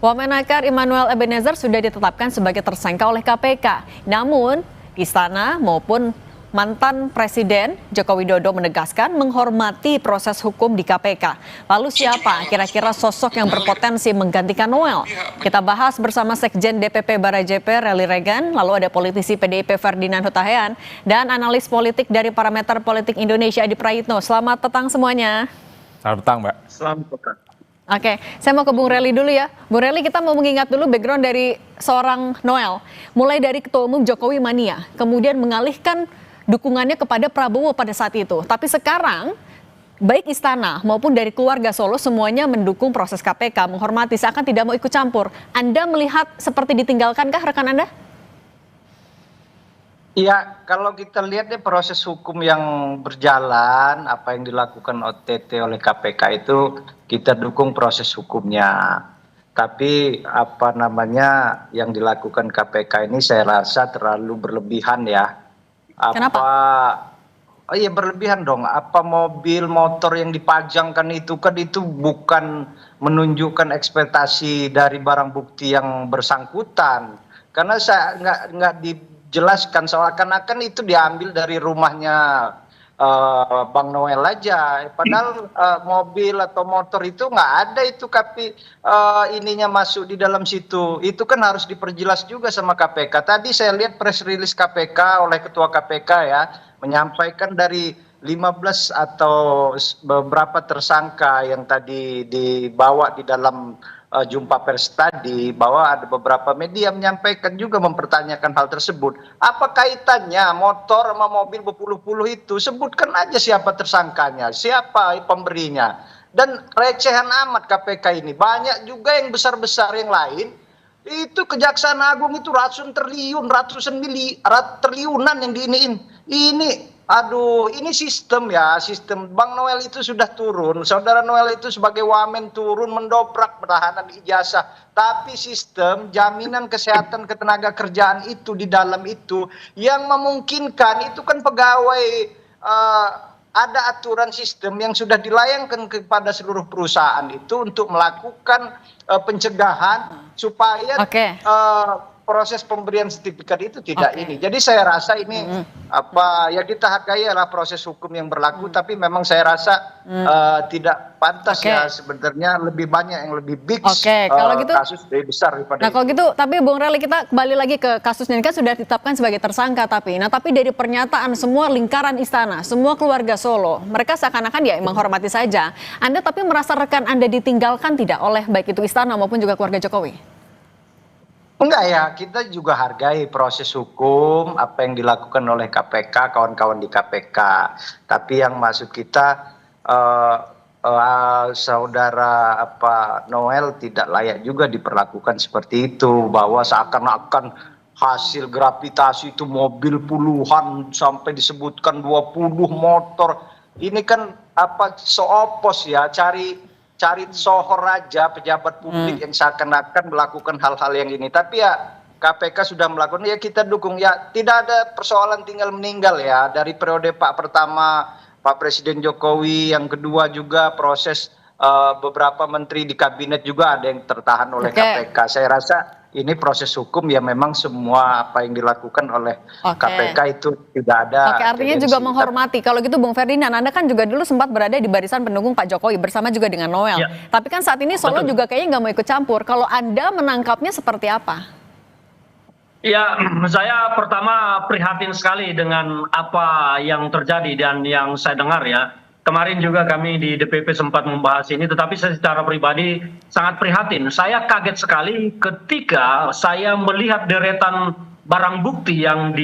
Wamenakar Immanuel Ebenezer sudah ditetapkan sebagai tersangka oleh KPK. Namun, Istana maupun mantan Presiden Joko Widodo menegaskan menghormati proses hukum di KPK. Lalu siapa kira-kira sosok yang berpotensi menggantikan Noel? Kita bahas bersama Sekjen DPP Barajepe Relly Regan, lalu ada politisi PDIP Ferdinand Hutahian, dan analis politik dari Parameter Politik Indonesia Adi Prayitno. Selamat petang semuanya. Selamat petang, Mbak. Selamat petang. Oke, saya mau ke Bung Relly dulu ya. Bung Relly, kita mau mengingat dulu background dari seorang Noel. Mulai dari Ketua Umum Jokowi Mania, kemudian mengalihkan dukungannya kepada Prabowo pada saat itu. Tapi sekarang, baik Istana maupun dari keluarga Solo semuanya mendukung proses KPK, menghormati, seakan tidak mau ikut campur. Anda melihat seperti ditinggalkankah rekan Anda? Iya, kalau kita lihat deh proses hukum yang berjalan, apa yang dilakukan OTT oleh KPK itu kita dukung proses hukumnya. Tapi apa namanya yang dilakukan KPK ini saya rasa terlalu berlebihan ya. Kenapa? Oh iya berlebihan dong. Apa mobil motor yang dipajangkan itu kan itu bukan menunjukkan ekspektasi dari barang bukti yang bersangkutan. Karena saya nggak dijelaskan seakan-akan itu diambil dari rumahnya Bang Noel aja. Padahal mobil atau motor itu nggak ada itu, tapi ininya masuk di dalam situ. Itu kan harus diperjelas juga sama KPK. Tadi saya lihat press release KPK oleh Ketua KPK ya, menyampaikan dari 15 atau beberapa tersangka yang tadi dibawa di dalam jumpa pers tadi, bahwa ada beberapa media menyampaikan juga mempertanyakan hal tersebut. Apa kaitannya motor sama mobil berpuluh-puluh itu? Sebutkan aja siapa tersangkanya, siapa pemberinya. Dan recehan amat KPK ini. Banyak juga yang besar-besar yang lain. Itu Kejaksaan Agung itu ratusan triliunan yang diiniin. Ini sistem ya, sistem. Bang Noel itu sudah turun, saudara Noel itu sebagai wamen turun mendobrak penahanan ijazah. Tapi sistem jaminan kesehatan ketenaga kerjaan itu di dalam itu yang memungkinkan itu kan pegawai, ada aturan sistem yang sudah dilayangkan kepada seluruh perusahaan itu untuk melakukan pencegahan supaya proses pemberian sertifikat itu tidak ini. Jadi saya rasa ini ya kita hargai lah proses hukum yang berlaku, tapi memang saya rasa tidak pantas ya sebenarnya, lebih banyak yang lebih big kalau gitu, kasus lebih besar daripada. Nah kalau gitu, tapi Bung Relly kita kembali lagi ke kasusnya ini kan sudah ditetapkan sebagai tersangka tapi dari pernyataan semua lingkaran istana, semua keluarga Solo, mereka seakan-akan ya menghormati saja. Anda tapi merasa rekan Anda ditinggalkan tidak oleh baik itu istana maupun juga keluarga Jokowi? Enggak ya, kita juga hargai proses hukum, apa yang dilakukan oleh KPK, kawan-kawan di KPK. Tapi yang maksud kita, saudara Noel tidak layak juga diperlakukan seperti itu, bahwa seakan-akan hasil gravitasi itu mobil puluhan sampai disebutkan 20 motor. Ini kan seopos ya, cari sohor aja pejabat publik yang seakan-akan melakukan hal-hal yang ini. Tapi ya KPK sudah melakukan, ya kita dukung. Ya tidak ada persoalan tinggal meninggal ya. Dari periode pertama Pak Presiden Jokowi, yang kedua juga proses beberapa menteri di kabinet juga ada yang tertahan oleh KPK. Saya rasa ini proses hukum ya, memang semua apa yang dilakukan oleh KPK itu tidak ada. Artinya juga menghormati. Kalau gitu Bung Ferdinand, Anda kan juga dulu sempat berada di barisan pendukung Pak Jokowi bersama juga dengan Noel. Tapi kan saat ini Solo juga kayaknya nggak mau ikut campur. Kalau Anda menangkapnya seperti apa? Ya, saya pertama prihatin sekali dengan apa yang terjadi dan yang saya dengar ya. Kemarin juga kami di DPP sempat membahas ini, tetapi saya secara pribadi sangat prihatin. Saya kaget sekali ketika saya melihat deretan barang bukti yang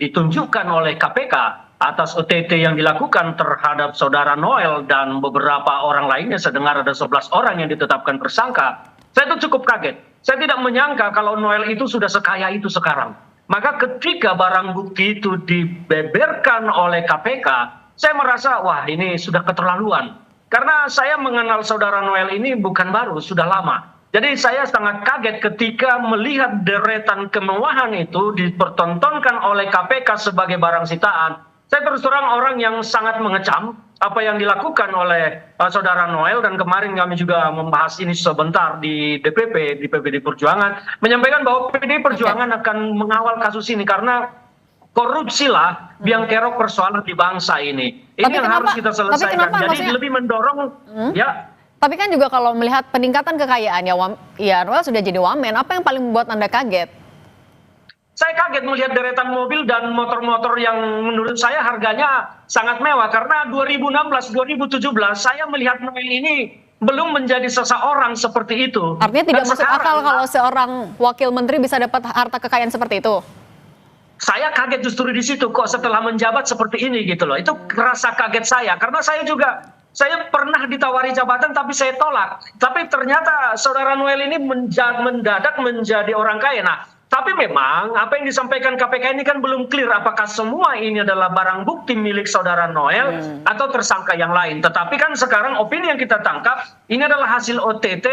ditunjukkan oleh KPK atas OTT yang dilakukan terhadap saudara Noel dan beberapa orang lainnya. Saya dengar ada 11 orang yang ditetapkan tersangka. Saya itu cukup kaget. Saya tidak menyangka kalau Noel itu sudah sekaya itu sekarang. Maka ketika barang bukti itu dibeberkan oleh KPK, saya merasa wah ini sudah keterlaluan. Karena saya mengenal saudara Noel ini bukan baru, sudah lama. Jadi saya sangat kaget ketika melihat deretan kemewahan itu dipertontonkan oleh KPK sebagai barang sitaan. Saya terus terang orang yang sangat mengecam apa yang dilakukan oleh saudara Noel, dan kemarin kami juga membahas ini sebentar di DPP, di PPD Perjuangan, menyampaikan bahwa PPD Perjuangan akan mengawal kasus ini karena korupsi lah biang kerok persoalan di bangsa ini. Ini Tapi yang kenapa- harus kita tapi selesaikan. kenapa Jadi maksudnya- lebih mendorong ya. Tapi kan juga kalau melihat peningkatan kekayaan ya Noel sudah jadi wamen, apa yang paling membuat Anda kaget? Saya kaget melihat deretan mobil dan motor-motor yang menurut saya harganya sangat mewah, karena 2016-2017 saya melihat Noel ini belum menjadi seseorang seperti itu. Artinya tidak Dan masuk sekarang, akal kalau seorang wakil menteri bisa dapat harta kekayaan seperti itu. saya kaget justru di situ, kok setelah menjabat seperti ini gitu loh. Itu rasa kaget saya, karena saya pernah ditawari jabatan tapi saya tolak. Tapi ternyata saudara Noel ini mendadak menjadi orang kaya. Nah, tapi memang apa yang disampaikan KPK ini kan belum clear apakah semua ini adalah barang bukti milik saudara Noel atau tersangka yang lain. Tetapi kan sekarang opini yang kita tangkap ini adalah hasil OTT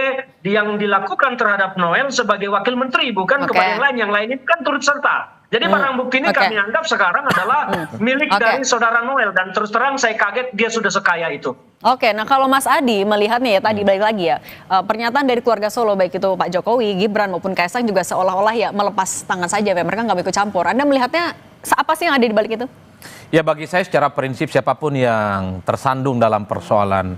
yang dilakukan terhadap Noel sebagai wakil menteri, bukan Oke. kepada yang lain. Yang lain itu kan turut serta. Jadi barang bukti ini Oke. kami anggap sekarang adalah milik Oke. dari saudara Noel, dan terus terang saya kaget dia sudah sekaya itu. Oke, nah kalau Mas Adi melihatnya ya tadi balik lagi ya, pernyataan dari keluarga Solo baik itu Pak Jokowi, Gibran maupun Kaisang juga seolah-olah ya melepas tangan saja, ya mereka nggak mau ikut campur. Anda melihatnya apa sih yang ada di balik itu? Ya, bagi saya secara prinsip siapapun yang tersandung dalam persoalan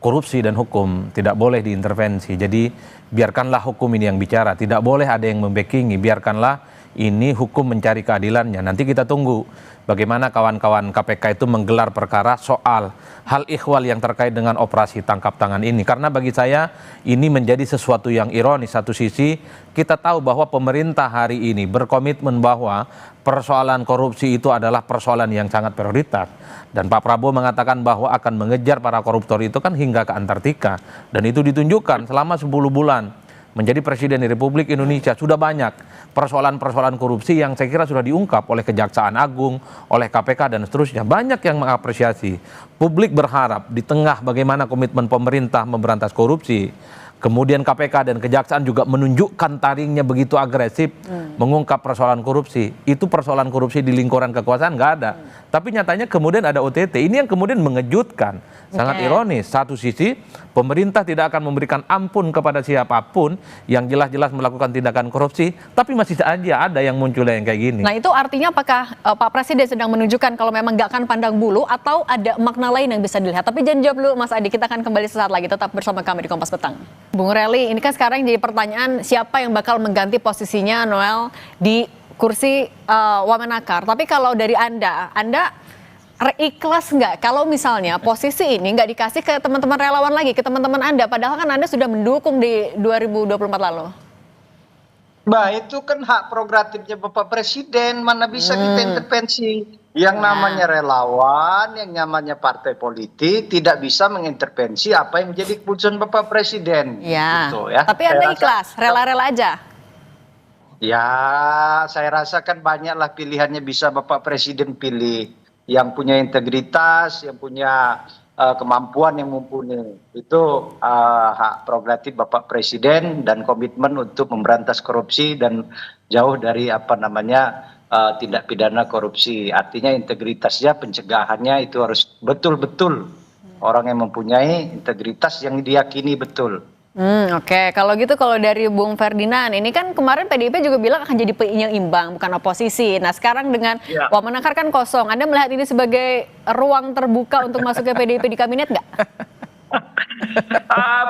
korupsi dan hukum tidak boleh diintervensi. Jadi biarkanlah hukum ini yang bicara, tidak boleh ada yang membackingi, biarkanlah ini hukum mencari keadilannya. Nanti kita tunggu bagaimana kawan-kawan KPK itu menggelar perkara soal hal ihwal yang terkait dengan operasi tangkap tangan ini. Karena bagi saya ini menjadi sesuatu yang ironis. Satu sisi kita tahu bahwa pemerintah hari ini berkomitmen bahwa persoalan korupsi itu adalah persoalan yang sangat prioritas. Dan Pak Prabowo mengatakan bahwa akan mengejar para koruptor itu kan hingga ke Antartika. Dan itu ditunjukkan selama 10 bulan menjadi Presiden di Republik Indonesia. Sudah banyak persoalan-persoalan korupsi yang saya kira sudah diungkap oleh Kejaksaan Agung, oleh KPK dan seterusnya. Banyak yang mengapresiasi. Publik berharap di tengah bagaimana komitmen pemerintah memberantas korupsi, kemudian KPK dan Kejaksaan juga menunjukkan taringnya begitu agresif mengungkap persoalan korupsi. Itu persoalan korupsi di lingkaran kekuasaan nggak ada. Tapi nyatanya kemudian ada OTT. Ini yang kemudian mengejutkan. Sangat ironis. Satu sisi pemerintah tidak akan memberikan ampun kepada siapapun yang jelas-jelas melakukan tindakan korupsi, tapi masih saja ada yang muncul yang kayak gini. Nah itu artinya apakah Pak Presiden sedang menunjukkan kalau memang nggak akan pandang bulu atau ada makna lain yang bisa dilihat? Tapi jangan jawab dulu Mas Adi, kita akan kembali sesaat lagi, tetap bersama kami di Kompas Petang. Bung Rely, ini kan sekarang jadi pertanyaan siapa yang bakal mengganti posisinya Noel di kursi Wamenakar. Tapi kalau dari Anda ikhlas nggak kalau misalnya posisi ini nggak dikasih ke teman-teman relawan lagi, ke teman-teman Anda, padahal kan Anda sudah mendukung di 2024 lalu? Bah, itu kan hak prerogatifnya Bapak Presiden, mana bisa kita intervensi. Yang namanya relawan, yang namanya partai politik tidak bisa mengintervensi apa yang menjadi keputusan Bapak Presiden. Ya. Gitu, ya. Tapi Anda ikhlas, rela-rela aja. Ya, saya rasa kan banyaklah pilihannya bisa Bapak Presiden pilih. Yang punya integritas, yang punya kemampuan yang mumpuni. Itu hak prerogatif Bapak Presiden dan komitmen untuk memberantas korupsi dan jauh dari tindak pidana korupsi. Artinya integritasnya, pencegahannya itu harus betul-betul orang yang mempunyai integritas yang diyakini betul. Oke. Kalau gitu, kalau dari Bung Ferdinand, ini kan kemarin PDIP juga bilang akan jadi penyeimbang, bukan oposisi. Nah sekarang dengan Wamenakar kan kosong, Anda melihat ini sebagai ruang terbuka untuk masuk ke PDIP di kabinet nggak?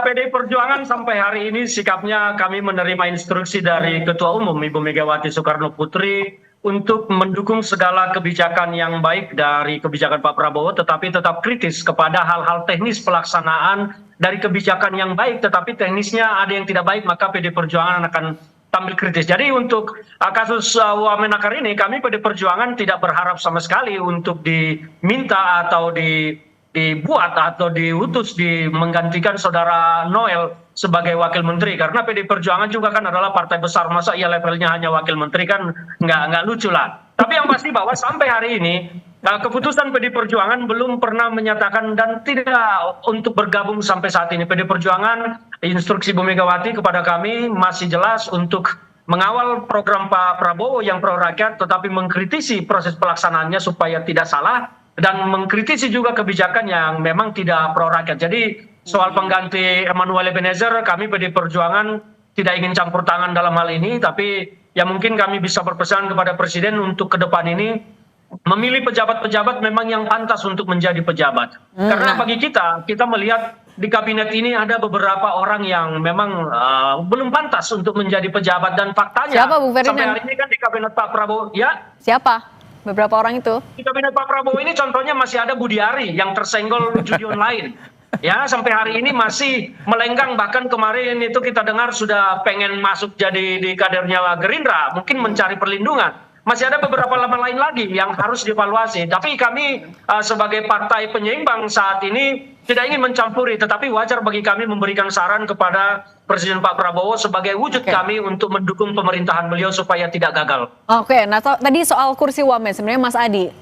PDI Perjuangan sampai hari ini sikapnya kami menerima instruksi dari Ketua Umum Ibu Megawati Soekarno Putri untuk mendukung segala kebijakan yang baik dari kebijakan Pak Prabowo, tetapi tetap kritis kepada hal-hal teknis pelaksanaan dari kebijakan yang baik, tetapi teknisnya ada yang tidak baik, maka PDI Perjuangan akan tampil kritis. Jadi untuk kasus Wamenakar ini, kami PDI Perjuangan tidak berharap sama sekali untuk diminta atau dibuat atau diutus menggantikan saudara Noel sebagai wakil menteri, karena PDI Perjuangan juga kan adalah partai besar, masa ia levelnya hanya wakil menteri, kan nggak lucu lah. Tapi yang pasti bahwa sampai hari ini keputusan PDI Perjuangan belum pernah menyatakan dan tidak untuk bergabung sampai saat ini. PDI Perjuangan, instruksi Bu Megawati kepada kami masih jelas untuk mengawal program Pak Prabowo yang pro rakyat, tetapi mengkritisi proses pelaksanaannya supaya tidak salah. dan mengkritisi juga kebijakan yang memang tidak pro rakyat. Jadi soal pengganti Emmanuel Ebenezer, kami PD Perjuangan tidak ingin campur tangan dalam hal ini, tapi ya mungkin kami bisa berpesan kepada Presiden untuk ke depan ini memilih pejabat-pejabat memang yang pantas untuk menjadi pejabat. Karena bagi kita melihat di kabinet ini ada beberapa orang yang memang belum pantas untuk menjadi pejabat, dan faktanya Siapa, Bu Ferdinand? sampai hari ini kan di kabinet Pak Prabowo, ya Siapa beberapa orang itu? di kabinet Pak Prabowo ini contohnya masih ada Budi Ari yang tersenggol judi online. Ya, sampai hari ini masih melenggang, bahkan kemarin itu kita dengar sudah pengen masuk jadi di kadernya Gerindra, mungkin mencari perlindungan. Masih ada beberapa nama lain lagi yang harus dievaluasi. Tapi kami sebagai partai penyeimbang saat ini tidak ingin mencampuri, tetapi wajar bagi kami memberikan saran kepada Presiden Pak Prabowo sebagai wujud kami untuk mendukung pemerintahan beliau supaya tidak gagal. Oke, nah tadi soal kursi wamen sebenarnya Mas Adi,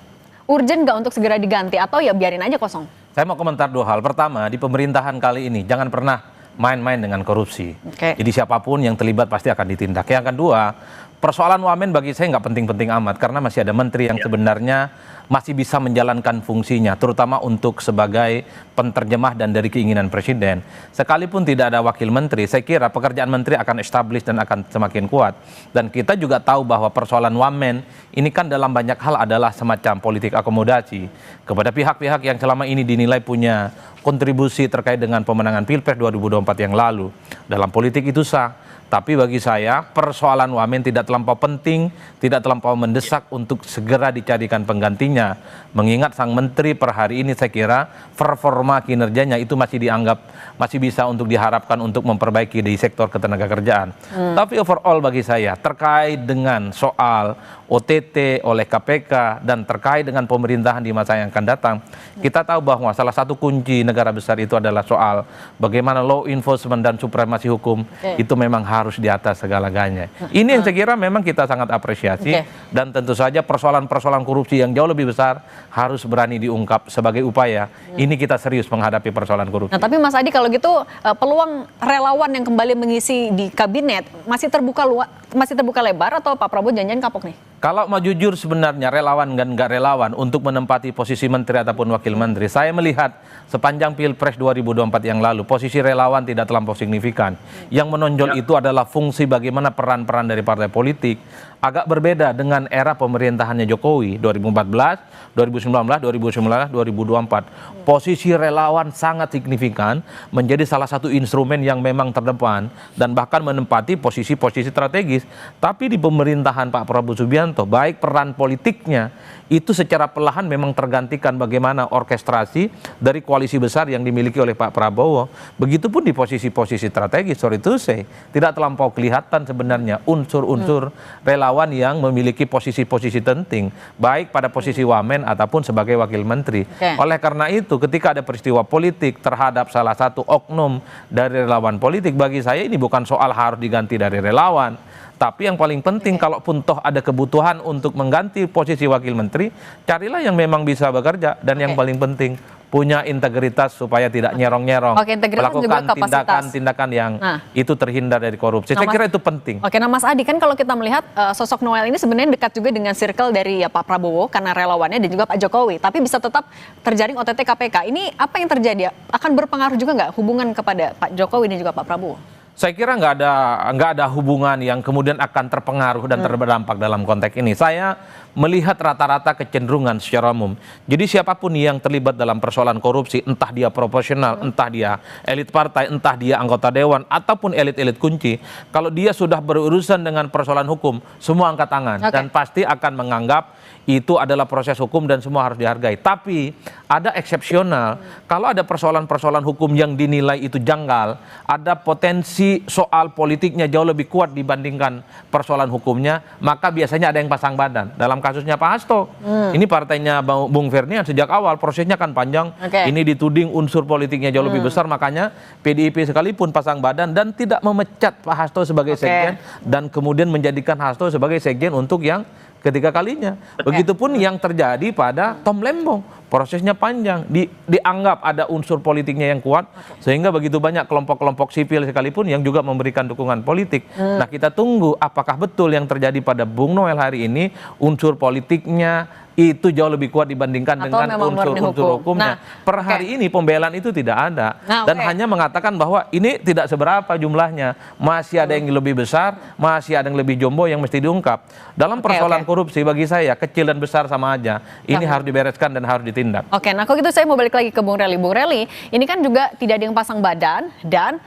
urgent nggak untuk segera diganti atau ya biarin aja kosong? Saya mau komentar dua hal. Pertama, di pemerintahan kali ini jangan pernah main-main dengan korupsi. Jadi siapapun yang terlibat pasti akan ditindak. Yang kedua, persoalan wamen bagi saya nggak penting-penting amat karena masih ada menteri yang sebenarnya masih bisa menjalankan fungsinya, terutama untuk sebagai penterjemah dan dari keinginan presiden. Sekalipun tidak ada wakil menteri, saya kira pekerjaan menteri akan establish dan akan semakin kuat. Dan kita juga tahu bahwa persoalan wamen ini kan dalam banyak hal adalah semacam politik akomodasi kepada pihak-pihak yang selama ini dinilai punya kontribusi terkait dengan pemenangan Pilpres 2024 yang lalu. Dalam politik itu sah. Tapi bagi saya persoalan wamen tidak terlampau penting, tidak terlampau mendesak untuk segera dicarikan penggantinya. Mengingat sang menteri per hari ini saya kira performa kinerjanya itu masih dianggap masih bisa untuk diharapkan untuk memperbaiki di sektor ketenagakerjaan. Tapi overall bagi saya terkait dengan soal OTT oleh KPK dan terkait dengan pemerintahan di masa yang akan datang, kita tahu bahwa salah satu kunci negara besar itu adalah soal bagaimana law enforcement dan supremasi hukum itu memang harus di atas segala-galanya. Ini yang saya kira memang kita sangat apresiasi dan tentu saja persoalan-persoalan korupsi yang jauh lebih besar harus berani diungkap sebagai upaya. Ini kita serius menghadapi persoalan korupsi. Nah, tapi Mas Adi kalau gitu peluang relawan yang kembali mengisi di kabinet masih terbuka lebar atau Pak Prabowo janjian kapok nih? Kalau mau jujur sebenarnya relawan dan nggak relawan untuk menempati posisi menteri ataupun wakil menteri, saya melihat sepanjang Pilpres 2024 yang lalu posisi relawan tidak terlampau signifikan. Yang menonjol itu adalah fungsi bagaimana peran-peran dari partai politik. Agak berbeda dengan era pemerintahannya Jokowi 2014, 2019, 2024. Posisi relawan sangat signifikan menjadi salah satu instrumen yang memang terdepan dan bahkan menempati posisi-posisi strategis. Tapi di pemerintahan Pak Prabowo Subianto, baik peran politiknya itu secara perlahan memang tergantikan bagaimana orkestrasi dari koalisi besar yang dimiliki oleh Pak Prabowo. Begitupun di posisi-posisi strategis, sorry to say, tidak terlampau kelihatan sebenarnya unsur-unsur relawan yang memiliki posisi-posisi penting, baik pada posisi wamen ataupun sebagai wakil menteri. Oleh karena itu, ketika ada peristiwa politik terhadap salah satu oknum dari relawan politik, bagi saya ini bukan soal harus diganti dari relawan. Tapi yang paling penting kalaupun toh ada kebutuhan untuk mengganti posisi wakil menteri, carilah yang memang bisa bekerja dan yang paling penting punya integritas supaya tidak nyerong-nyerong, melakukan tindakan-tindakan yang itu terhindar dari korupsi. Saya kira itu penting. Oke, nah Mas Adi kan kalau kita melihat sosok Noel ini sebenarnya dekat juga dengan circle dari ya, Pak Prabowo karena relawannya dan juga Pak Jokowi, tapi bisa tetap terjaring OTT KPK. Ini apa yang terjadi? Akan berpengaruh juga nggak hubungan kepada Pak Jokowi dan juga Pak Prabowo? Saya kira nggak ada hubungan yang kemudian akan terpengaruh dan terdampak dalam konteks ini. Saya melihat rata-rata kecenderungan secara umum. Jadi siapapun yang terlibat dalam persoalan korupsi, entah dia proporsional, entah dia elit partai, entah dia anggota dewan, ataupun elit-elit kunci, kalau dia sudah berurusan dengan persoalan hukum, semua angkat tangan dan pasti akan menganggap itu adalah proses hukum dan semua harus dihargai. Tapi ada eksepsional, kalau ada persoalan-persoalan hukum yang dinilai itu janggal, ada potensi soal politiknya jauh lebih kuat dibandingkan persoalan hukumnya, maka biasanya ada yang pasang badan. Dalam kasusnya Pak Hasto, ini partainya Bung Ferdinand sejak awal prosesnya kan panjang, ini dituding unsur politiknya jauh lebih besar, makanya PDIP sekalipun pasang badan dan tidak memecat Pak Hasto sebagai sekjen dan kemudian menjadikan Hasto sebagai sekjen untuk yang ketiga kalinya. Begitupun yang terjadi pada Tom Lembong. prosesnya panjang, dianggap ada unsur politiknya yang kuat, sehingga begitu banyak kelompok-kelompok sipil sekalipun yang juga memberikan dukungan politik. Nah, kita tunggu apakah betul yang terjadi pada Bung Noel hari ini unsur politiknya itu jauh lebih kuat dibandingkan Atau dengan memang murni unsur-unsur hukum. hukumnya. Per hari ini pembelaan itu tidak ada, dan Oke. hanya mengatakan bahwa ini tidak seberapa jumlahnya, masih ada yang lebih besar, masih ada yang lebih jombo yang mesti diungkap. Dalam persoalan korupsi bagi saya kecil dan besar sama aja. Ini harus dibereskan dan harus ditindak. Oke, nah kalau gitu saya mau balik lagi ke Bung Rely. Bung Rely, ini kan juga tidak ada yang pasang badan dan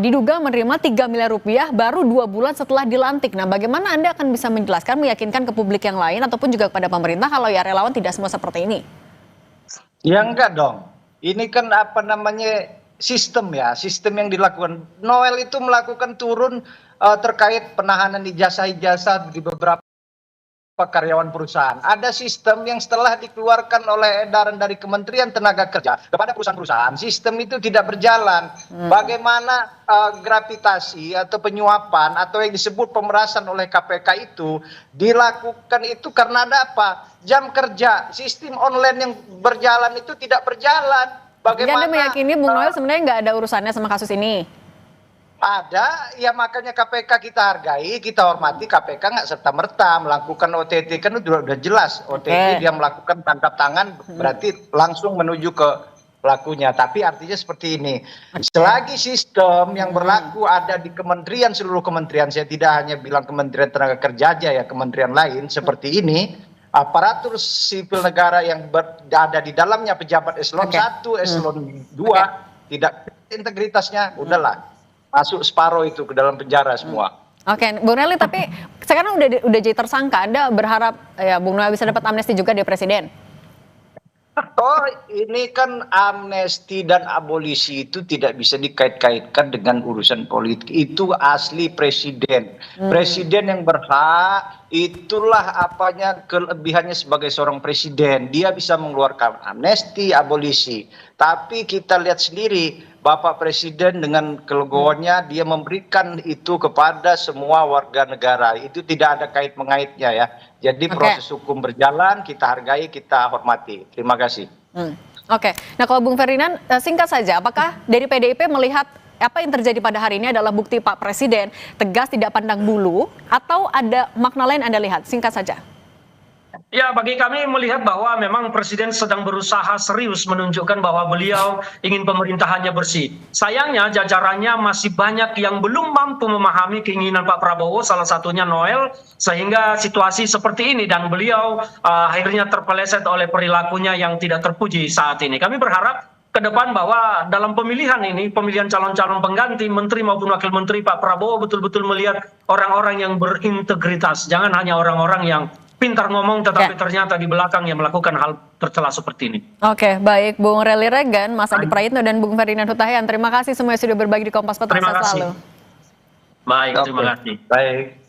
diduga menerima 3 miliar rupiah baru 2 bulan setelah dilantik. Nah, bagaimana Anda akan bisa menjelaskan, meyakinkan ke publik yang lain ataupun juga kepada pemerintah kalau ya relawan tidak semua seperti ini? Ya enggak dong. Ini kan apa namanya sistem ya, sistem yang dilakukan. Noel itu melakukan turun terkait penahanan ijazah-ijazah di beberapa karyawan perusahaan. Ada sistem yang setelah dikeluarkan oleh edaran dari Kementerian Tenaga Kerja kepada perusahaan-perusahaan, sistem itu tidak berjalan. Bagaimana gravitasi atau penyuapan atau yang disebut pemerasan oleh KPK itu dilakukan itu karena ada apa? Jam kerja, sistem online yang berjalan itu tidak berjalan. Jadi Anda meyakini Bung Noel sebenarnya nggak ada urusannya sama kasus ini? Ada, ya makanya KPK kita hargai, kita hormati. KPK nggak serta-merta melakukan OTT, kan udah jelas OTT dia melakukan tangkap tangan, berarti langsung menuju ke pelakunya. Tapi artinya seperti ini, selagi sistem yang berlaku ada di kementerian, seluruh kementerian, saya tidak hanya bilang Kementerian Tenaga Kerja aja ya, kementerian lain seperti ini, aparatur sipil negara yang ada di dalamnya pejabat eselon 1, eselon 2, tidak integritasnya, udahlah. Masuk separuh itu ke dalam penjara semua. Oke, Bung Rely, tapi sekarang udah jadi tersangka. Anda berharap ya Bung Noel bisa dapat amnesti juga dari Presiden? Oh, ini kan amnesti dan abolisi itu tidak bisa dikait-kaitkan dengan urusan politik. Itu asli presiden. Presiden yang berhak, itulah apanya kelebihannya sebagai seorang presiden. Dia bisa mengeluarkan amnesti, abolisi. Tapi kita lihat sendiri, Bapak Presiden dengan kelegoannya dia memberikan itu kepada semua warga negara. Itu tidak ada kait-mengaitnya ya. Jadi proses hukum berjalan, kita hargai, kita hormati. Terima kasih. Oke, nah kalau Bung Ferdinand, singkat saja, apakah dari PDIP melihat apa yang terjadi pada hari ini adalah bukti Pak Presiden tegas tidak pandang bulu, atau ada makna lain Anda lihat? Singkat saja. Ya, bagi kami melihat bahwa memang Presiden sedang berusaha serius menunjukkan bahwa beliau ingin pemerintahannya bersih. Sayangnya jajarannya masih banyak yang belum mampu memahami keinginan Pak Prabowo, salah satunya Noel, sehingga situasi seperti ini dan beliau akhirnya terpeleset oleh perilakunya yang tidak terpuji saat ini. Kami berharap ke depan bahwa dalam pemilihan ini, pemilihan calon-calon pengganti menteri maupun wakil menteri, Pak Prabowo betul-betul melihat orang-orang yang berintegritas, jangan hanya orang-orang yang pintar ngomong tetapi ternyata di belakang yang melakukan hal tercela seperti ini. Oke, baik Bung Rely Regan, Mas Adi Prayitno dan Bung Ferdinand Hutahian. Terima kasih semuanya sudah berbagi di Kompas Petang. Terima kasih. Selalu. Baik, terima kasih. Baik.